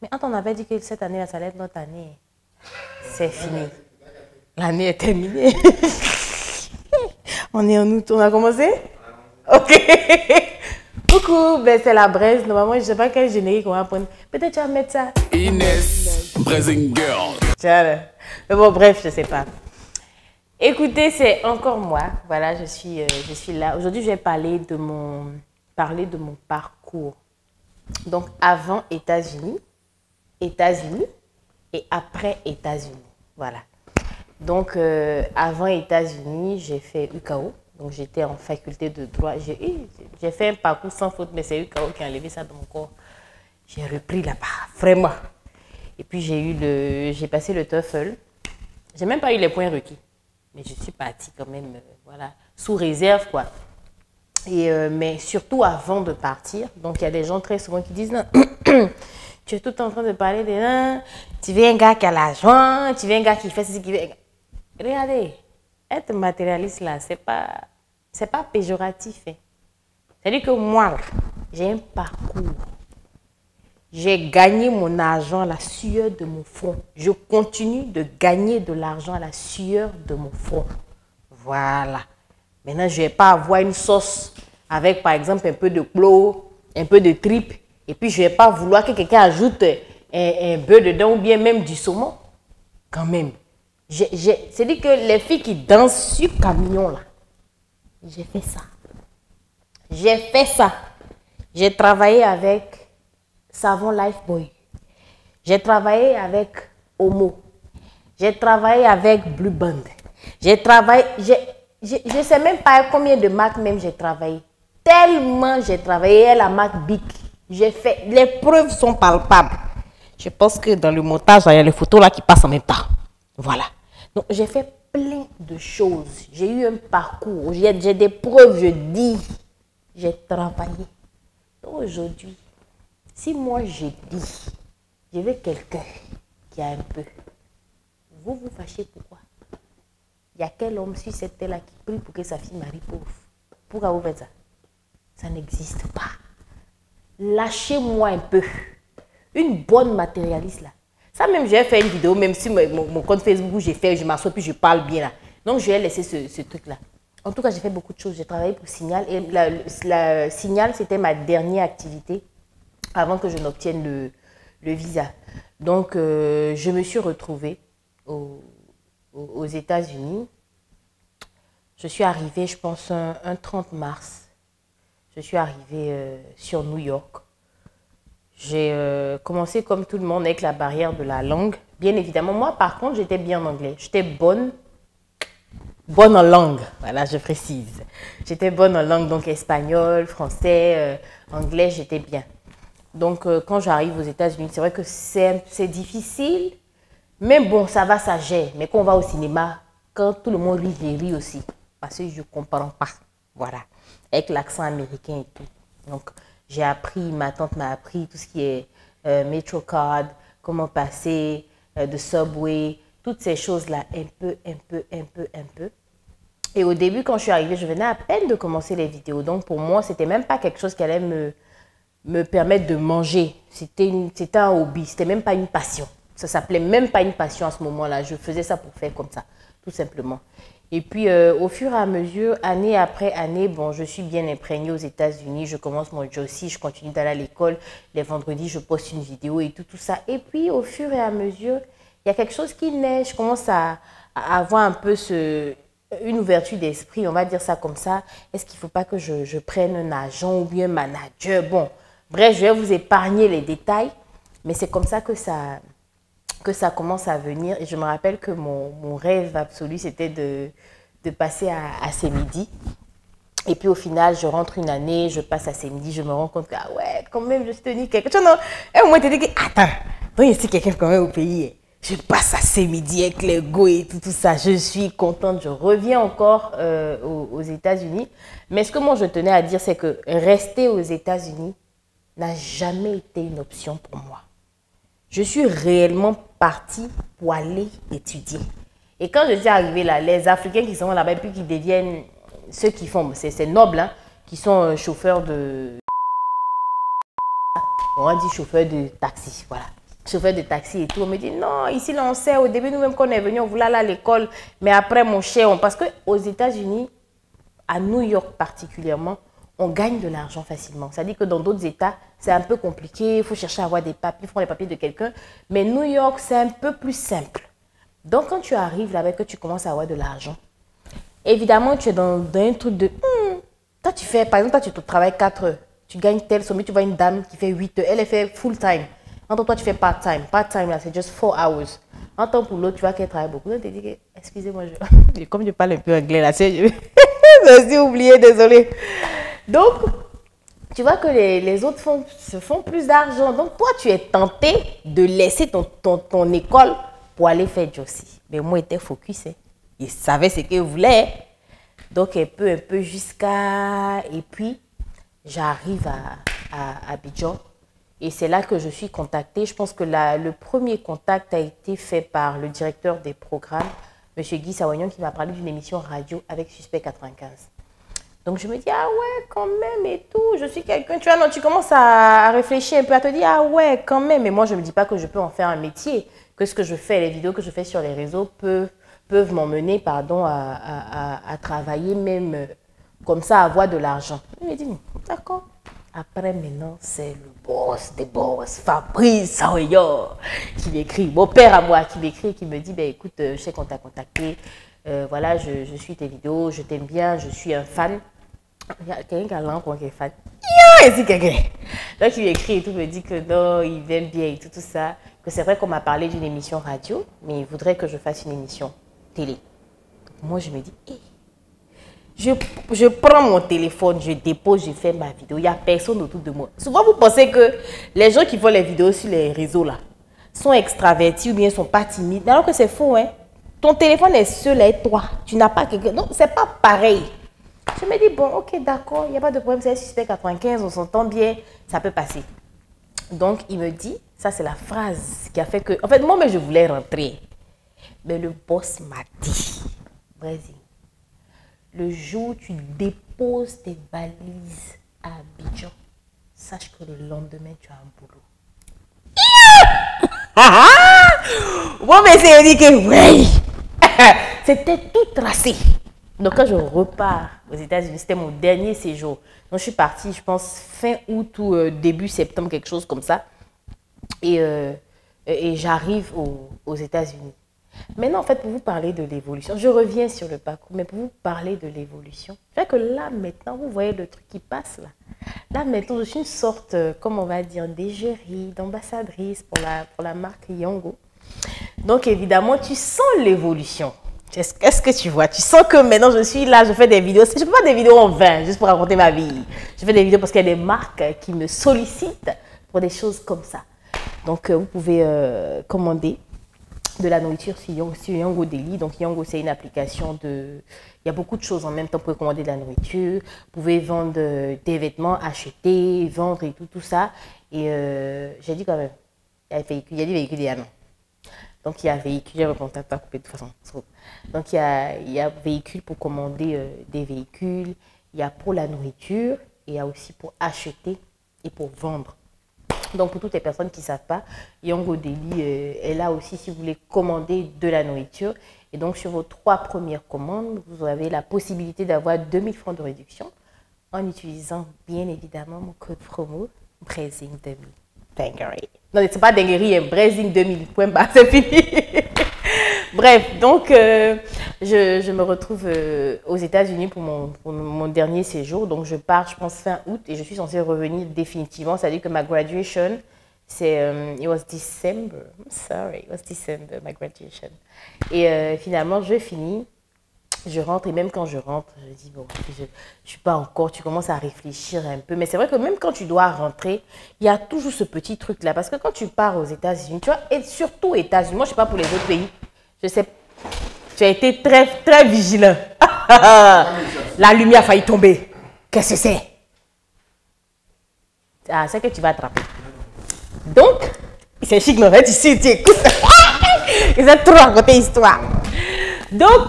Mais quand on avait dit que cette année, ça allait être notre année, c'est fini. L'année est terminée. On est en août, on a commencé? Ok. Coucou, ben c'est la braise. Normalement, je ne sais pas quel générique on va prendre. Peut-être tu vas mettre ça. Inès, Braising Girl. Tiens, mais bon, bref, je ne sais pas. Écoutez, c'est encore moi. Voilà, je suis là. Aujourd'hui, je vais parler de mon parcours. Donc, avant États-Unis et après États-Unis. Voilà. Donc, avant États-Unis, j'ai fait UKO. Donc, j'étais en faculté de droit. J'ai fait un parcours sans faute, mais c'est UKO qui a enlevé ça de mon corps. J'ai repris là-bas, vraiment. Et puis, j'ai passé le TOEFL. J'ai même pas eu les points requis. Mais je suis partie quand même, voilà, sous réserve, quoi. Et, mais surtout avant de partir, donc il y a des gens très souvent qui disent, non, tu es tout le temps en train de parler de, non, tu veux un gars qui a l'argent, tu veux un gars qui fait ce qu'il veut. Regardez, être matérialiste là, c'est pas péjoratif. Hein. C'est-à-dire que moi, j'ai un parcours. J'ai gagné mon argent à la sueur de mon front. Je continue de gagner de l'argent à la sueur de mon front. Voilà. Maintenant, je ne vais pas avoir une sauce avec, par exemple, un peu de clos, un peu de tripes. Et puis, je ne vais pas vouloir que quelqu'un ajoute un bœuf dedans ou bien même du saumon. Quand même. C'est-à-dire que les filles qui dansent sur camion, là, j'ai fait ça. J'ai fait ça. J'ai travaillé avec Savon Lifebuoy. J'ai travaillé avec Omo. J'ai travaillé avec Blue Band. J'ai travaillé, je ne sais même pas combien de marques même j'ai travaillé. Tellement j'ai travaillé la marque Bic. J'ai fait, les preuves sont palpables. Je pense que dans le montage, il y a les photos là qui passent en même temps. Voilà. Donc j'ai fait plein de choses. J'ai eu un parcours. J'ai des preuves, je dis. J'ai travaillé. Donc aujourd'hui, si moi je dis, je veux quelqu'un qui a un peu, vous vous fâchez pourquoi? Il y a quel homme sur cette terre-là qui prie pour que sa fille marie pauvre? Pourquoi vous faites ça? Ça n'existe pas. Lâchez-moi un peu. Une bonne matérialiste là. Ça même, j'ai fait une vidéo, même sur mon compte Facebook où j'ai fait, je m'assois puis je parle bien là. Donc je vais laisser ce truc-là. En tout cas, j'ai fait beaucoup de choses. J'ai travaillé pour Signal et la Signal, c'était ma dernière activité avant que je n'obtienne le visa. Donc, je me suis retrouvée aux États-Unis. Je suis arrivée, je pense, un 30 mars. Je suis arrivée sur New York. J'ai commencé comme tout le monde avec la barrière de la langue. Bien évidemment, moi, par contre, j'étais bien en anglais. J'étais bonne en langue, voilà, je précise. J'étais bonne en langue, donc espagnol, français, anglais, j'étais bien. Donc, quand j'arrive aux États-Unis, c'est vrai que c'est difficile, mais bon, ça va, ça gère. Mais quand on va au cinéma, quand tout le monde rit, je ris aussi, parce que je ne comprends pas, voilà, avec l'accent américain et tout. Donc, j'ai appris, ma tante m'a appris tout ce qui est MetroCard, comment passer, de Subway, toutes ces choses-là, un peu. Et au début, quand je suis arrivée, je venais à peine de commencer les vidéos. Donc, pour moi, c'était même pas quelque chose qui allait me permettre de manger. C'était un hobby, c'était même pas une passion. Ça s'appelait même pas une passion à ce moment-là. Je faisais ça pour faire comme ça, tout simplement. Et puis, au fur et à mesure, année après année, bon, je suis bien imprégnée aux États-Unis. Je commence mon job-ci, je continue d'aller à l'école. Les vendredis, je poste une vidéo et tout ça. Et puis, au fur et à mesure, il y a quelque chose qui naît. Je commence à avoir un peu une ouverture d'esprit, on va dire ça comme ça. Est-ce qu'il ne faut pas que je prenne un agent ou bien un manager? Bon, bref, je vais vous épargner les détails. Mais c'est comme ça que ça commence à venir. Et je me rappelle que mon rêve absolu, c'était de passer à CEMIDI. Et puis au final, je rentre une année, je passe à CEMIDI, je me rends compte que, ah ouais, quand même, je suis tenue quelque chose. Non, et au moins, tu te dis, attends, donc il y a quelqu'un quand même au pays. Je passe à CEMIDI avec les go et tout ça. Je suis contente. Je reviens encore aux États-Unis. Mais ce que moi, je tenais à dire, c'est que rester aux États-Unis n'a jamais été une option pour moi. Je suis réellement partie pour aller étudier. Et quand je suis arrivée là, les Africains qui sont là-bas et puis qui deviennent ceux qui font, c'est noble, hein, qui sont chauffeurs de... On va dire chauffeurs de taxi, voilà. chauffeur de taxi et tout. On me dit, non, ici, là, on sait, au début, nous-mêmes, quand on est venu, on voulait aller à l'école. Mais après, mon cher, parce qu'aux États-Unis, à New York particulièrement, on gagne de l'argent facilement. C'est-à-dire que dans d'autres États, c'est un peu compliqué. Il faut chercher à avoir des papiers, prendre les papiers de quelqu'un. Mais New York, c'est un peu plus simple. Donc, quand tu arrives là-bas, que tu commences à avoir de l'argent, évidemment, tu es dans un truc de... Toi, tu fais, par exemple, toi, tu travailles 4 heures. Tu gagnes tel sommet, tu vois une dame qui fait 8 heures. Elle fait full time. En toi, tu fais part-time. Part-time, là, c'est just 4 hours. En temps pour l'autre, tu vois qu'elle travaille beaucoup. Elle te dit, excusez-moi, comme je parle un peu anglais là, je j'ai oublié, désolé. Donc, tu vois que les autres se font plus d'argent. Donc, toi, tu es tenté de laisser ton école pour aller faire Josie. Mais moi, j'étais focus. Hein. Il savait ce qu'il voulait. Donc, un peu jusqu'à... Et puis, j'arrive à Abidjan. Et c'est là que je suis contactée. Je pense que le premier contact a été fait par le directeur des programmes, M. Guy Sawagnon, qui m'a parlé d'une émission radio avec Suspect 95. Donc, je me dis, ah ouais, quand même et tout. Je suis quelqu'un, tu vois, non, tu commences à réfléchir un peu, à te dire, ah ouais, quand même. Mais moi, je ne me dis pas que je peux en faire un métier, que ce que je fais, les vidéos que je fais sur les réseaux peuvent m'emmener, à travailler même comme ça, avoir de l'argent. Je me dis, d'accord. Après, maintenant, c'est le boss des boss, Fabrice Sawagnon, qui m'écrit, mon père à moi, qui m'écrit, qui me dit, ben, écoute, je sais qu'on t'a contacté, voilà, je suis tes vidéos, je t'aime bien, je suis un fan. Il y a quelqu'un qui a l'encre qui est fan. Il y a ici quelqu'un. Donc, il m'écrit et tout, me dit que non, il aime bien et tout ça. Que c'est vrai qu'on m'a parlé d'une émission radio, mais il voudrait que je fasse une émission télé. Donc, moi, je me dis, hey. Je prends mon téléphone, je dépose, je fais ma vidéo. Il n'y a personne autour de moi. Souvent, vous pensez que les gens qui font les vidéos sur les réseaux là sont extravertis ou bien sont pas timides. Alors que c'est faux, hein. Ton téléphone est seul et toi. Tu n'as pas quelqu'un. Non, c'est pas pareil. Je me dis, bon, ok, d'accord, il n'y a pas de problème. C'est Suspect 95, on s'entend bien, ça peut passer. Donc, il me dit, ça c'est la phrase qui a fait que... En fait, moi, mais je voulais rentrer. Mais le boss m'a dit, vas-y. Le jour où tu déposes tes valises à Abidjan, sache que le lendemain, tu as un boulot. Bon, mais c'est dit que oui. C'était tout tracé. Donc, quand je repars aux États-Unis, c'était mon dernier séjour. Donc, je suis partie, je pense, fin août ou début septembre, quelque chose comme ça. Et j'arrive aux États-Unis. Maintenant, en fait, pour vous parler de l'évolution, je reviens sur le parcours, mais pour vous parler de l'évolution, c'est vrai que là, maintenant, vous voyez le truc qui passe là. Là, maintenant, je suis une sorte, comme on va dire, d'égérie, d'ambassadrice pour la marque Yango. Donc, évidemment, tu sens l'évolution. Est-ce que tu vois? Tu sens que maintenant, je suis là, je fais des vidéos. Je ne fais pas des vidéos en vain, juste pour raconter ma vie. Je fais des vidéos parce qu'il y a des marques qui me sollicitent pour des choses comme ça. Donc, vous pouvez commander de la nourriture sur Yango Daily. Donc, Yango, c'est une application de... Il y a beaucoup de choses en même temps. Vous pouvez commander de la nourriture, vous pouvez vendre des vêtements, acheter, vendre et tout ça. Et j'ai dit quand même, il y a des véhicules, il y a non. Donc, il y a véhicule, j'ai répondu à pas couper de toute façon. Donc, il y a véhicule pour commander des véhicules, il y a pour la nourriture, et il y a aussi pour acheter et pour vendre. Donc, pour toutes les personnes qui ne savent pas, Yango Daily est là aussi si vous voulez commander de la nourriture. Et donc, sur vos 3 premières commandes, vous avez la possibilité d'avoir 2000 francs de réduction en utilisant bien évidemment mon code promo Brazing2000. Dinguerie. Non, c'est pas dinguerie, hein, Brazing2000. Point barre, c'est fini. Bref, donc je me retrouve aux États-Unis pour mon dernier séjour. Donc je pars, je pense, fin août et je suis censée revenir définitivement. C'est-à-dire que ma graduation, c'est it was December. I'm sorry, it was December, my graduation. Et finalement, je finis. Je rentre et même quand je rentre, je dis bon, je suis pas encore, tu commences à réfléchir un peu. Mais c'est vrai que même quand tu dois rentrer, il y a toujours ce petit truc-là. Parce que quand tu pars aux États-Unis, tu vois, et surtout aux États-Unis, moi je ne sais pas pour les autres pays, je sais, tu as été très, très vigilant. La lumière a failli tomber. Qu'est-ce que c'est? Ah, c'est que tu vas attraper. Donc, c'est chic, non? Tu sais, tu écoutes. Ils ont trop raconté l'histoire. Donc,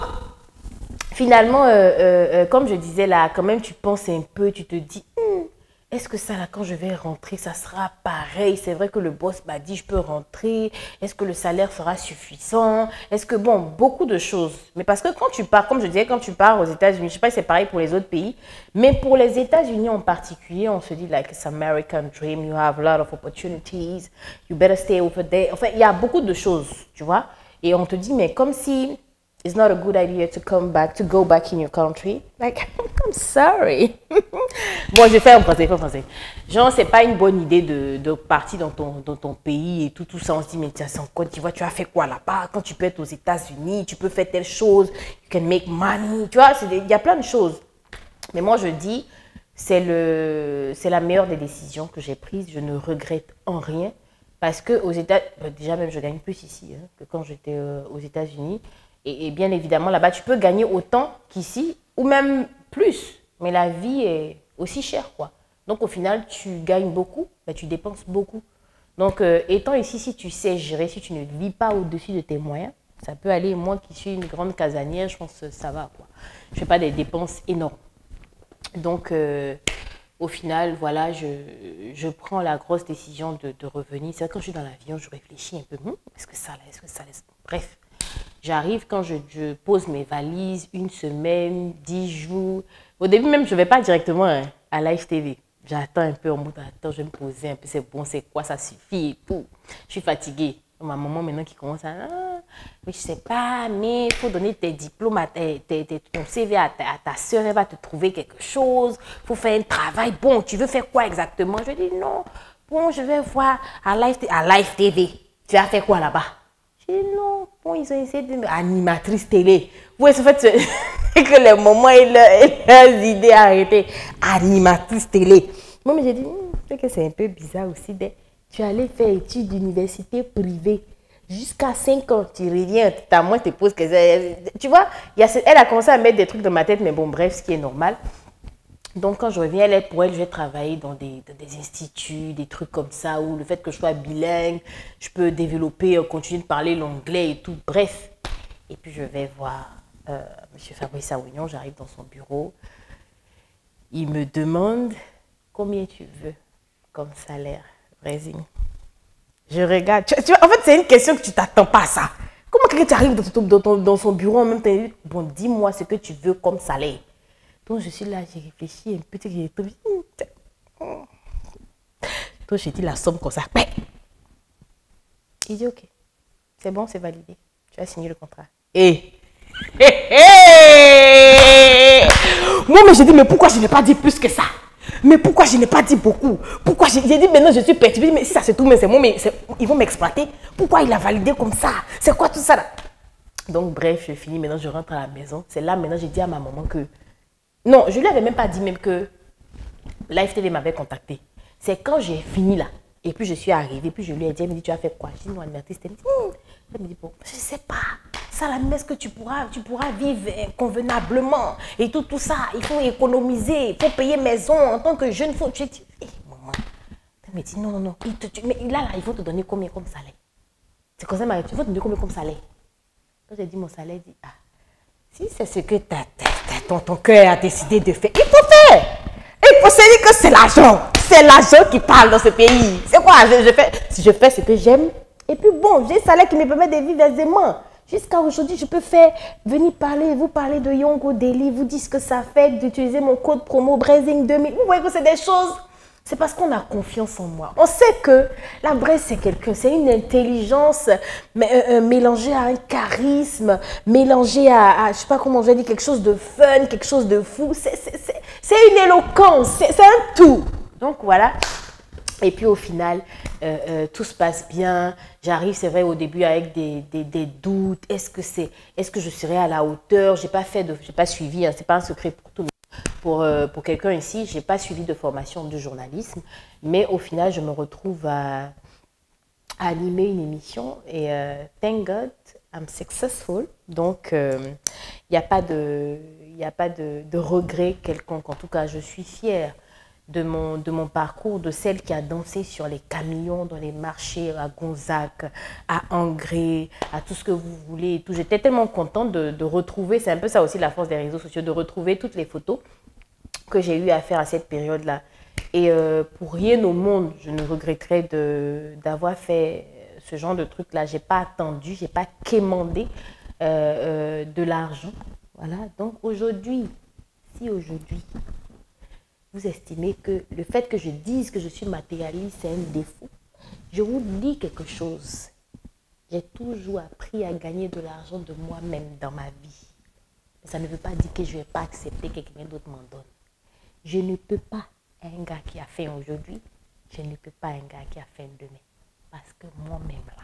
finalement, comme je disais là, quand même, tu penses un peu, tu te dis, est-ce que ça, là, quand je vais rentrer, ça sera pareil? C'est vrai que le boss m'a dit, je peux rentrer. Est-ce que le salaire sera suffisant? Est-ce que, bon, beaucoup de choses. Mais parce que quand tu pars, comme je disais, quand tu pars aux États-Unis, je ne sais pas si c'est pareil pour les autres pays, mais pour les États-Unis en particulier, on se dit, like, it's American dream, you have a lot of opportunities, you better stay over there. Enfin, il y a beaucoup de choses, tu vois. Et on te dit, mais comme si it's not a good idea to go back in your country. Like, I'm sorry. Bon, je fais en français. Genre, c'est pas une bonne idée de partir dans ton pays et tout ça. On se dit, mais tiens, c'est en Côte d'Ivoire, tu as fait quoi là-bas? Quand tu peux être aux États-Unis, tu peux faire telle chose, you can make money. Tu vois, il y a plein de choses. Mais moi, je dis, c'est la meilleure des décisions que j'ai prises. Je ne regrette en rien. Parce que aux États-Unis, déjà même, je gagne plus ici que quand j'étais aux États-Unis. Et bien évidemment, là-bas, tu peux gagner autant qu'ici, ou même plus. Mais la vie est aussi chère, quoi. Donc, au final, tu gagnes beaucoup, mais tu dépenses beaucoup. Donc, étant ici, si tu sais gérer, si tu ne vis pas au-dessus de tes moyens, ça peut aller. Moi qui suis une grande casanière, je pense que ça va, quoi. Je ne fais pas des dépenses énormes. Donc, au final, voilà, je prends la grosse décision de revenir. C'est vrai, quand je suis dans l'avion, je réfléchis un peu. Est-ce que ça laisse... Bref. J'arrive quand je pose mes valises, 1 semaine, 10 jours. Au début même, je ne vais pas directement à Live TV. J'attends un peu, en mode, attends, je vais me poser un peu, c'est bon, c'est quoi, ça suffit et tout. Je suis fatiguée. Ma maman maintenant qui commence à... mais je ne sais pas, mais il faut donner tes diplômes, ton CV à ta soeur, elle va te trouver quelque chose. Il faut faire un travail. Bon, tu veux faire quoi exactement? Je dis non. Bon, je vais voir à Live TV. Tu vas faire quoi là-bas? Et non, bon, ils ont essayé de me... Animatrice télé. Oui, en fait, c'est que les moments et leurs idées arrêtées. Animatrice télé. Moi, mais j'ai dit, c'est que c'est un peu bizarre aussi. Tu allais faire études d'université privée jusqu'à 5 ans. Tu reviens, ta main te pose que... Tu vois, elle a commencé à mettre des trucs dans ma tête, mais bon, bref, ce qui est normal. Donc, quand je reviens, pour elle, je vais travailler dans des instituts, des trucs comme ça, où le fait que je sois bilingue, je peux développer, continuer de parler l'anglais et tout, bref. Et puis, je vais voir M. Fabrice Awignon, j'arrive dans son bureau. Il me demande combien tu veux comme salaire, Brésil. Je regarde. Tu vois, en fait, c'est une question que tu ne t'attends pas à ça. Comment quelqu'un t'arrive dans son bureau en même temps, bon, dis-moi ce que tu veux comme salaire. Donc, je suis là, j'ai réfléchi un peu. Donc, j'ai dit la somme comme ça. Il dit, ok, c'est bon, c'est validé. Tu as signé le contrat. Moi, mais j'ai dit, mais pourquoi je n'ai pas dit plus que ça? Mais pourquoi je n'ai pas dit beaucoup? Pourquoi j'ai dit, maintenant je suis perturbée, mais si ça c'est tout, mais c'est moi, mais ils vont m'exploiter. Pourquoi il a validé comme ça? C'est quoi tout ça là? Donc, bref, je finis, maintenant je rentre à la maison. C'est là, maintenant, j'ai dit à ma maman que... Non, je ne lui avais même pas dit même que Live TV m'avait contacté. C'est quand j'ai fini là, et puis je suis arrivée, puis je lui ai dit, elle me dit, tu as fait quoi? Je dis, non, animatrice, elle me dit, bon, je ne sais pas. Ça, la est-ce que tu pourras vivre convenablement et tout ça. Il faut économiser, il faut payer maison en tant que jeune. Je dis, maman, elle me dit, non. Mais là, il faut te donner combien comme salaire? C'est comme ça, il faut te donner combien comme salaire? Quand j'ai dit mon salaire, elle dit, ah, si c'est ce que ton cœur a décidé de faire, il faut faire. Il faut se dire que c'est l'argent. C'est l'argent qui parle dans ce pays. C'est quoi? Je fais ce que j'aime. Et puis bon, j'ai un salaire qui me permet de vivre aisément. Jusqu'à aujourd'hui, je peux venir vous parler de Yongo Daily, vous dire ce que ça fait d'utiliser mon code promo Brazing 2000. Vous voyez que c'est des choses, c'est parce qu'on a confiance en moi. On sait que la Braise, c'est quelqu'un, c'est une intelligence mélangée à un charisme, mélangée à je ne sais pas comment je vais dire, quelque chose de fun, quelque chose de fou. C'est une éloquence, c'est un tout. Donc voilà. Et puis au final, tout se passe bien. J'arrive, c'est vrai, au début avec des doutes. Est-ce que je serai à la hauteur? J'ai pas suivi, hein, c'est pas un secret pour tout le monde. Pour quelqu'un ici, j'ai pas suivi de formation de journalisme. Mais au final, je me retrouve à animer une émission. Et thank God, I'm successful. Donc, il n'y a pas de regret quelconque. En tout cas, je suis fière de mon parcours, de celle qui a dansé sur les camions, dans les marchés, à Gonzague, à Angré, à tout ce que vous voulez et tout. J'étais tellement contente de retrouver, c'est un peu ça aussi la force des réseaux sociaux, de retrouver toutes les photos que j'ai eu à faire à cette période-là. Et pour rien au monde, je ne regretterais d'avoir fait ce genre de truc-là. Je n'ai pas attendu, je n'ai pas quémandé de l'argent. Voilà, donc aujourd'hui, si aujourd'hui, vous estimez que le fait que je dise que je suis matérialiste, c'est un défaut, je vous dis quelque chose. J'ai toujours appris à gagner de l'argent de moi-même dans ma vie. Mais ça ne veut pas dire que je ne vais pas accepter que quelqu'un d'autre m'en donne. Je ne peux pas un gars qui a faim aujourd'hui, je ne peux pas un gars qui a faim demain. Parce que moi-même là,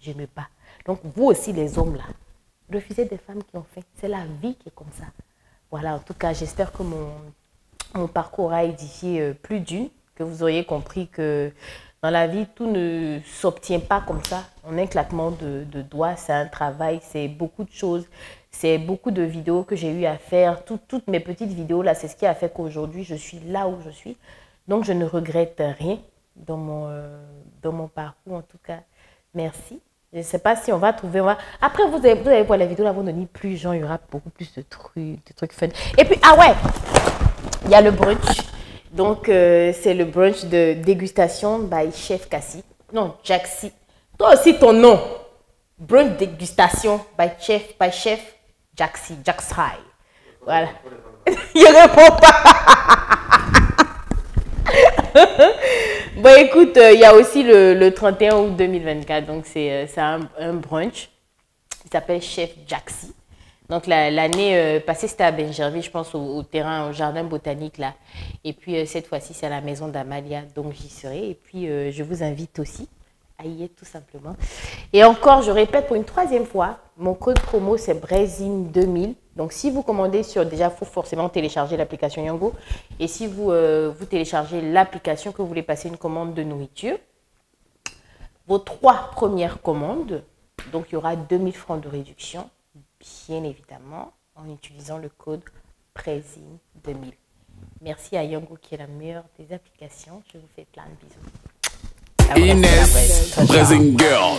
je me bats. Donc vous aussi les hommes là, refusez des femmes qui ont faim. C'est la vie qui est comme ça. Voilà, en tout cas, j'espère que mon parcours a édifié plus d'une, que vous auriez compris que dans la vie, tout ne s'obtient pas comme ça. En un claquement de doigts, c'est un travail, c'est beaucoup de choses. C'est beaucoup de vidéos que j'ai eu à faire. Toutes mes petites vidéos, là, c'est ce qui a fait qu'aujourd'hui, je suis là où je suis. Donc, je ne regrette rien dans mon parcours, en tout cas. Merci. Je ne sais pas si on va trouver... Après, vous allez voir la vidéo, là, vous ne dites plus, genre, il y aura beaucoup plus de trucs fun. Et puis, ah ouais, il y a le brunch. Donc, c'est le brunch de dégustation by Chef Cassie. Non, Jaxi. Toi aussi, ton nom. Brunch dégustation by Chef Jaxi. Jaxi. Voilà. Il ne répond pas. Bon, écoute, il y a aussi le 31 août 2024. Donc, c'est un brunch. Il s'appelle Chef Jaxi. Donc, l'année passée, c'était à Benjerville, je pense, au terrain, au jardin botanique, là. Et puis, cette fois-ci, c'est à la maison d'Amalia, donc j'y serai. Et puis, je vous invite aussi à y être, tout simplement. Et encore, je répète pour une troisième fois, mon code promo, c'est Brésil2000. Donc, si vous commandez déjà, il faut forcément télécharger l'application Yango. Et si vous téléchargez l'application que vous voulez passer une commande de nourriture, vos 3 premières commandes, donc il y aura 2000 francs de réduction. Bien évidemment, en utilisant le code PRESIN2000. Merci à Yango qui est la meilleure des applications. Je vous fais plein de bisous. Inès, Brazing Girl.